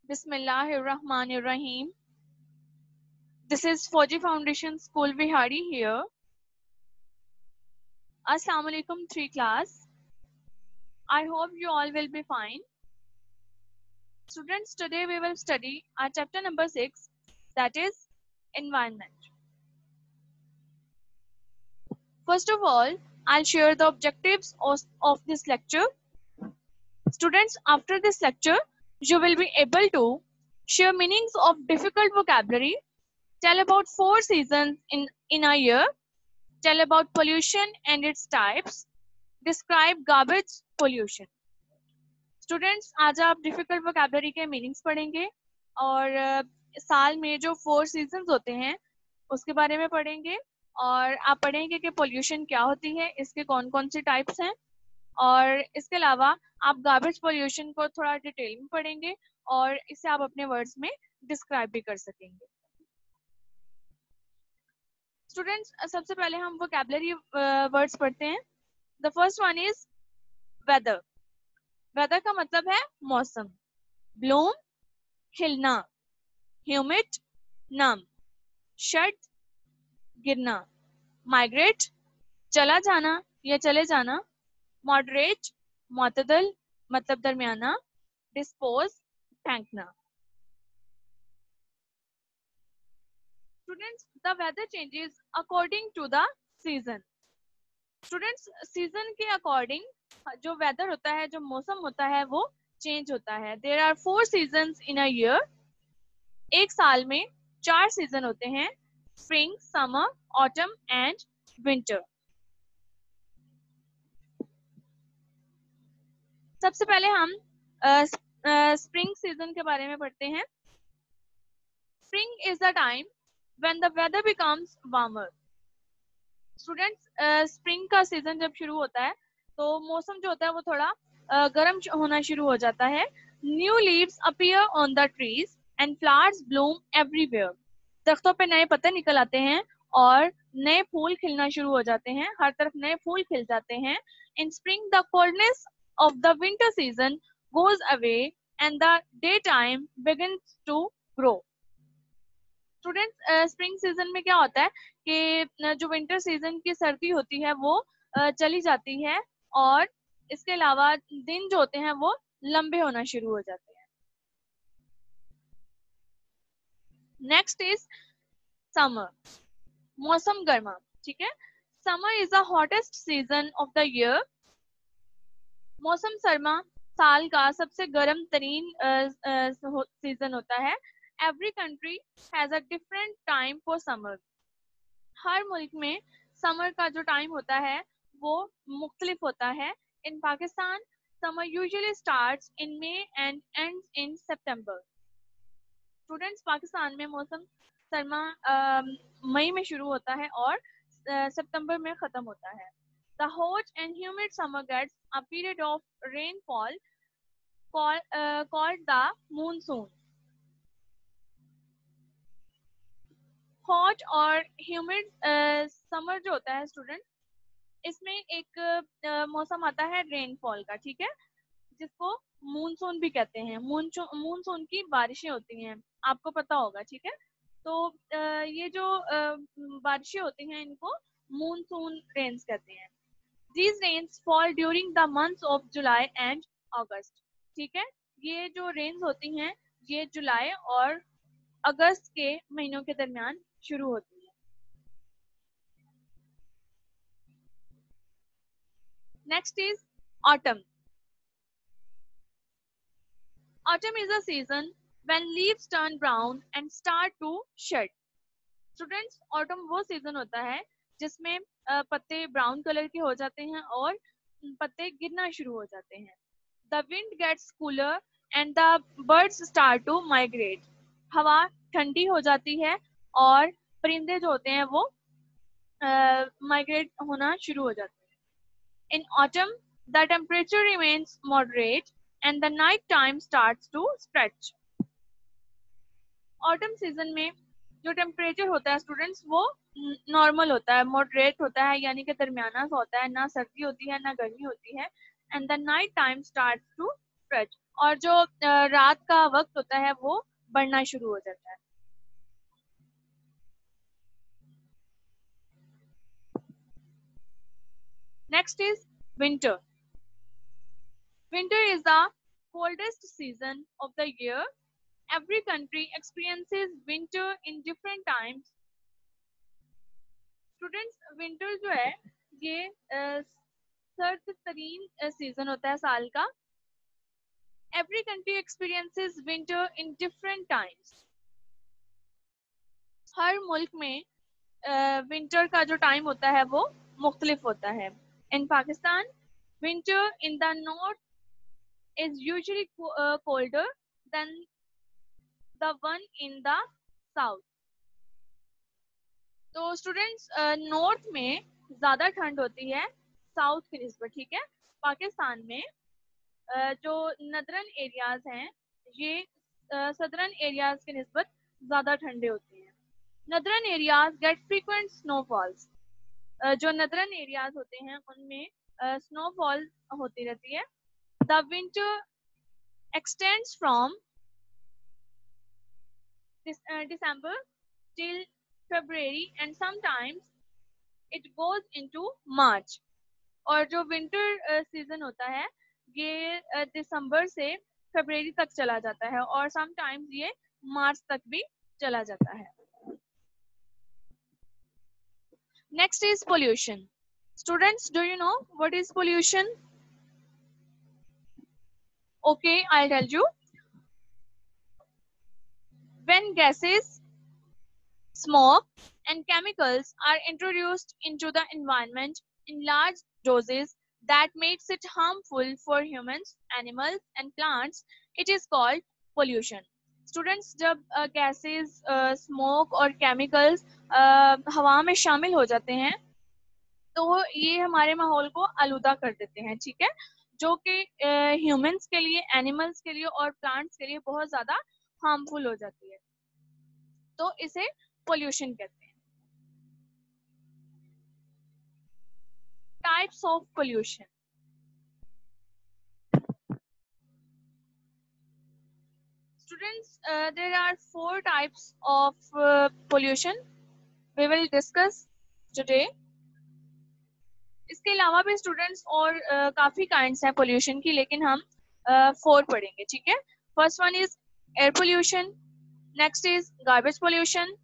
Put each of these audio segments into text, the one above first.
Bismillahirrahmanirrahim. This is Fauji Foundation School Vihari here. Assalamu alaikum 3 class. I hope you all will be fine. Students, today we will study our chapter number 6, that is environment. First of all, I'll share the objectives of this lecture. Students, after this lecture, you will be able to share meanings of difficult vocabulary, tell about 4 seasons in a year, tell about pollution and its types, describe garbage pollution. Students आज आप difficult vocabulary के meanings पढ़ेंगे और साल में जो 4 seasons होते हैं उसके बारे में पढ़ेंगे और आप पढ़ेंगे कि पोल्यूशन क्या होती है, इसके कौन कौन से टाइप्स हैं और इसके अलावा आप गार्बेज पोल्यूशन को थोड़ा डिटेल में पढ़ेंगे और इसे आप अपने वर्ड्स में डिस्क्राइब भी कर सकेंगे. स्टूडेंट्स, सबसे पहले हम वोकैबुलरी वर्ड्स पढ़ते हैं. The first one is weather. Weather का मतलब है मौसम. ब्लूम खिलना, ह्यूमिड नम, शट गिरना, माइग्रेट चला जाना या चले जाना, मॉडरेट मुतदल मतलब दरमियाना, डिस्पोज फेंकना. Students, the weather changes according to the season. Students, season के अकॉर्डिंग जो वेदर होता है, जो मौसम होता है वो चेंज होता है. There are 4 seasons in a year. एक साल में 4 सीजन होते हैं, spring, summer, autumn and winter. सबसे पहले हम स्प्रिंग सीजन के बारे में पढ़ते हैं. Spring is the time when the weather becomes warmer. Students, spring का सीजन जब शुरू होता है तो मौसम जो होता है वो थोड़ा गर्म होना शुरू हो जाता है. New leaves appear on the trees and flowers bloom everywhere. दरख्तों पे नए पत्ते निकल आते हैं और नए फूल खिलना शुरू हो जाते हैं, हर तरफ नए फूल खिल जाते हैं. In spring the coldness of the winter season goes away and the day time begins to grow. Students, spring season में क्या होता है कि जो विंटर सीजन की सर्दी होती है वो चली जाती है और इसके अलावा दिन जो होते हैं वो लंबे होना शुरू हो जाते हैं. Next is summer. मौसम गर्मा. ठीक है. Summer is the hottest season of the year. मौसम सरमा साल का सबसे गर्म तरीन सीजन होता है. Every country has a different time for summer. हर मुल्क में समर का जो टाइम होता है वो मुख्तलिफ होता है. In Pakistan summer usually starts in May and ends in September. Students, Pakistan में मौसम सरमा मई में शुरू होता है और सितंबर में खत्म होता है. The hot and humid summer gets a period of rainfall called the monsoon. Hot और ह्यूमिड समर जो होता है स्टूडेंट, इसमें एक मौसम आता है रेनफॉल का. ठीक है, जिसको मूनसून भी कहते हैं. मूनसून की बारिशें होती हैं, आपको पता होगा. ठीक है, तो ये जो बारिशें होती हैं इनको मूनसून रेन्स कहते हैं. These rains fall during the months of July and August. ठीक है, ये जो रेन्स होती हैं ये जुलाई और अगस्त के महीनों के दरमियान शुरू होती है. Next is autumn. Autumn is a season when leaves turn brown and start to shed. Students, autumn वो सीजन होता है जिसमें पत्ते ब्राउन कलर के हो जाते हैं और पत्ते गिरना शुरू हो जाते हैं. The wind gets cooler and the birds start to migrate. हवा ठंडी हो जाती है और परिंदे जो होते हैं वो माइग्रेट होना शुरू हो जाते हैं. In autumn, the temperature remains moderate and the night time starts to stretch. Autumn season में जो टेम्परेचर होता है स्टूडेंट्स वो नॉर्मल होता है, मॉडरेट होता है, यानी कि दरमियाना सा होता है. ना सर्दी होती है ना गर्मी होती है. And the night time starts to stretch. और जो रात का वक्त होता है वो बढ़ना शुरू हो जाता है। Next is winter. Winter is the coldest season of the year. Every country experiences winter in different times. Students, winter जो है ये सर्द तरीन सीजन होता है साल का। Every country experiences winter in different times. हर मुल्क में विंटर का जो टाइम होता है वो मुख्तलिफ होता है। In Pakistan winter in the north is usually colder than the one in the south. तो स्टूडेंट्स, नॉर्थ में ज्यादा ठंड होती है साउथ की निस्बत, ठीक है। पाकिस्तान में जो नदरन एरियाज हैं ये सदरन एरियाज की निस्बत ज्यादा ठंडे होते हैं। Northern areas get frequent snowfalls. जो नदरन एरियाज होते हैं उनमें स्नोफॉल होती रहती है। The winter extends from December till February and sometimes it goes into March। और जो विंटर सीजन होता है ये दिसंबर से फरवरी तक चला जाता है और समटाइम्स ये मार्च तक भी चला जाता है। Next is pollution. Students, do you know what is pollution? Okay, I tell you. When gases, smoke and chemicals are introduced into the environment in large doses that makes it harmful for humans, animals and plants, it is called pollution। Students, जब gases, smoke और chemicals हवा में शामिल हो जाते हैं तो ये हमारे माहौल को आलूदा कर देते हैं, ठीक है, जो कि ह्यूमंस के लिए, एनिमल्स के लिए और प्लांट्स के लिए बहुत ज्यादा हार्मफुल हो जाती है, तो इसे पोल्यूशन कहते हैं। Types of pollution. Students, there are 4 types of pollution we will discuss today। इसके अलावा भी स्टूडेंट्स और काफी काइंड्स हैं पोल्यूशन की, लेकिन हम 4 पढ़ेंगे, ठीक है। First one is air pollution, next is garbage pollution,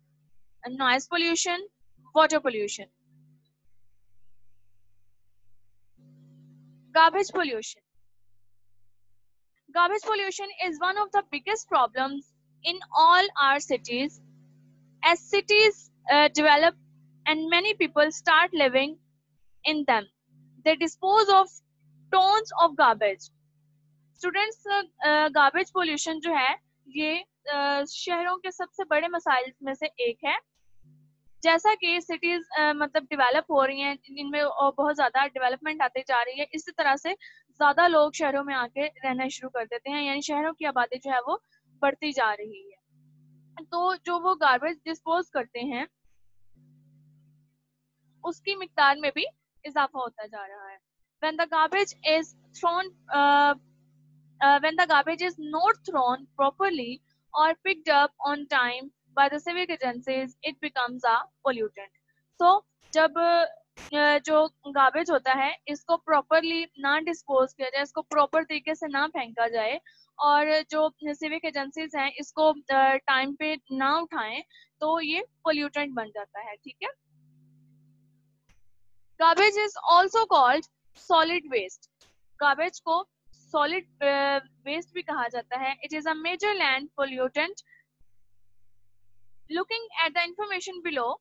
noise pollution, water pollution. Garbage pollution. Garbage pollution is one of the biggest problems in all our cities. As cities develop and many people start living in them, they dispose of tons of garbage। Students, garbage pollution जो है ये शहरों के सबसे बड़े मसाइल में से एक है। जैसा कि सिटीज मतलब डेवलप हो रही हैं, इनमें बहुत ज्यादा डेवलपमेंट आती जा रही है, इसी तरह से ज्यादा लोग शहरों में आके रहना शुरू कर देते हैं, यानी शहरों की आबादी जो है वो बढ़ती जा रही है। तो जो वो गार्बेज डिस्पोज करते हैं उसकी मिकदार में भी इजाफा होता जा रहा है। when the garbage is thrown when the garbage is not thrown properly or picked up on time by the civic agencies, it becomes a pollutant। so जब जो गार्बेज होता है इसको प्रॉपरली ना डिस्पोज किया जाए, इसको प्रॉपर तरीके से ना फेंका जाए और जो सिविक एजेंसीज हैं इसको टाइम पे ना उठाएं, तो ये पोल्यूटेंट बन जाता है, ठीक है। Garbage is also called solid waste. Garbage को सॉलिड वेस्ट भी कहा जाता है। It is a major land pollutant. Looking at the information below,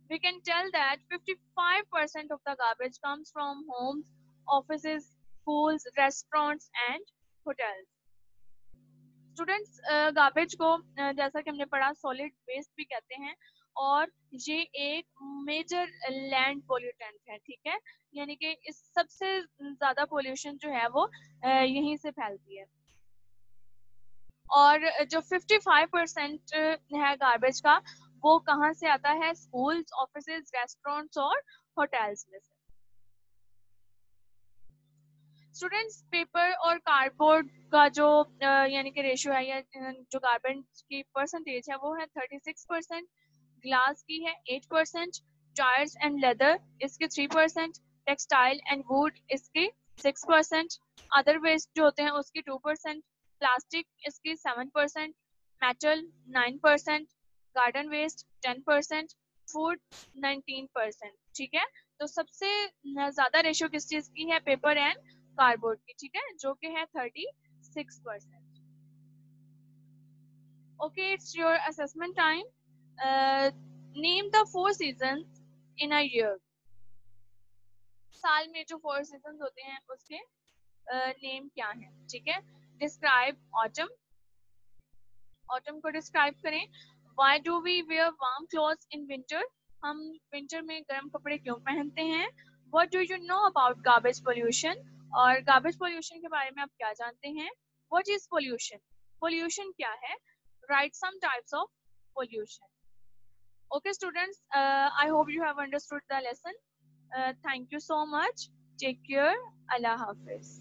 we can tell that 55% of the garbage comes from homes, offices, schools, restaurants and hotels। Students, garbage को जैसा कि हमने पढ़ा सॉलिड वेस्ट भी कहते हैं और ये एक मेजर लैंड पोल्यूटेंट है, ठीक है, यानी कि इस सबसे ज्यादा पोल्यूशन जो है वो यहीं से फैलती है। और जो 55% है गार्बेज का वो कहाँ से आता है? स्कूल्स, ऑफिसेज, रेस्टोरेंट्स और होटल्स में से। स्टूडेंट्स पेपर और कार्डबोर्ड का जो यानी कि रेशियो है या जो गारबेज की परसेंटेज है वो है 36%, ग्लास की है 8%, टायर्स एंड लेदर इसके 3%, टेक्सटाइल एंड वुड इसके 6%, अदर वेस्ट जो होते हैं उसकी 2%, प्लास्टिक इसकी 7%, मेटल 9%, गार्डन वेस्ट 10%, फूड 19%। ठीक है, तो सबसे ज्यादा रेशियो किस चीज की है? पेपर एंड कार्डबोर्ड की। ठीक है, जो कि है 36%। Okay, it's your assessment time. Name the 4 seasons in a year. साल में जो 4 सीजन्स होते हैं उसके नेम क्या है? ठीक है, डिस्क्राइब ऑटम। ऑटम को डिस्क्राइब करें। Why do we wear warm clothes in winter? हम विंटर में गर्म कपड़े क्यों पहनते हैं? What do you know about garbage pollution? और गार्बेज पोल्यूशन के बारे में आप क्या जानते हैं? What is pollution? पोल्यूशन क्या है? Write some types of pollution. Okay, students, I hope you have understood the lesson. Thank you so much. Take care. Allah Hafiz.